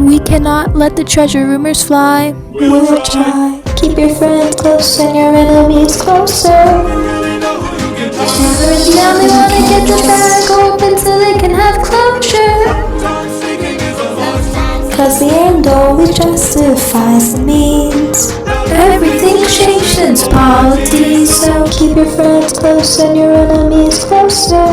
We cannot let the treasure rumors fly. We will try. Keep your friends close and your enemies closer. Never is the only one to get the bag open so they can have closure. Cause the end always justifies the means. Everything's changed since polity, so keep your friends close and your enemies closer.